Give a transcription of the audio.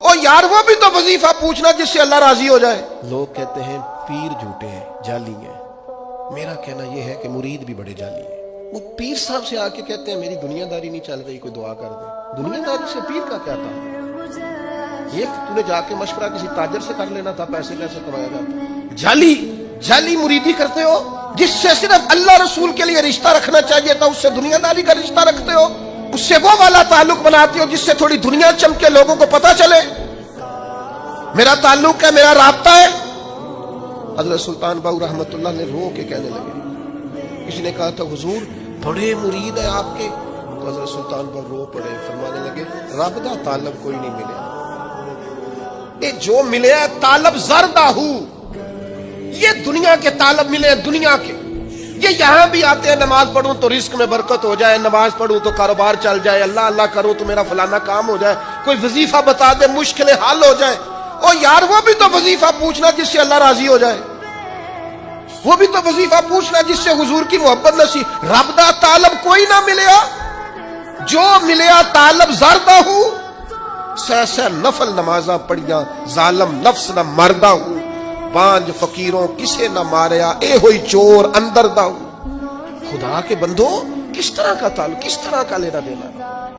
ओ यार वो भी तो वजीफा पूछना जिससे अल्लाह राजी हो जाए। लोग कहते हैं पीर झूठे हैं, जाली हैं। मेरा कहना यह है कि मुरीद भी बड़े जाली हैं। वो पीर साहब से आके कहते हैं मेरी दुनियादारी नहीं चल रही, कोई दुआ कर दे। दुनियादारी से पीर का क्या था? ये तूने जाके मशवरा किसी ताजर से कर लेना था, पैसे कैसे कमाया जाता। जाली जाली मुरीदी करते हो, जिससे सिर्फ अल्लाह रसूल के लिए रिश्ता रखना चाहिए था उससे दुनियादारी का रिश्ता रखते हो। उससे वो वाला ताल्लुक बनाते हो जिससे थोड़ी दुनिया चमके, लोगों को पता चले मेरा ताल्लुक है, मेरा राब्ता है। हजरत सुल्तान बाहू रहमतुल्लाह ने रो के कहने लगे, किसी ने कहा था हुजूर बड़े मुरीद है आपके, तो हजरत सुल्तान बाहू रो पड़े, फरमाने लगे रब दा तालब कोई नहीं मिले, ये जो मिले तालब ज़रदाहू, ये दुनिया के तालब मिले, दुनिया के। ये यहां भी आते हैं नमाज पढ़ूं तो रिस्क में बरकत हो जाए, नमाज पढ़ूं तो कारोबार चल जाए, अल्लाह अल्लाह करूं तो मेरा फलाना काम हो जाए, कोई वजीफा बता दे मुश्किलें हल हो जाए। ओ यार वो भी तो वजीफा पूछना जिससे अल्लाह राजी हो जाए, वो भी तो वजीफा पूछना जिससे हुजूर की मोहब्बत नसीब। रब दा तालब कोई ना मिले, जो मिले तालब ज़रदाहू, सह नफल नमाजा पढ़िया जालम नफ्स न मरदा हूं, पांच फकीरों किसे न मारिया ए होई चोर अंदर दाऊ। खुदा के बंदो किस तरह का ताल्लुक, किस तरह का लेना देना।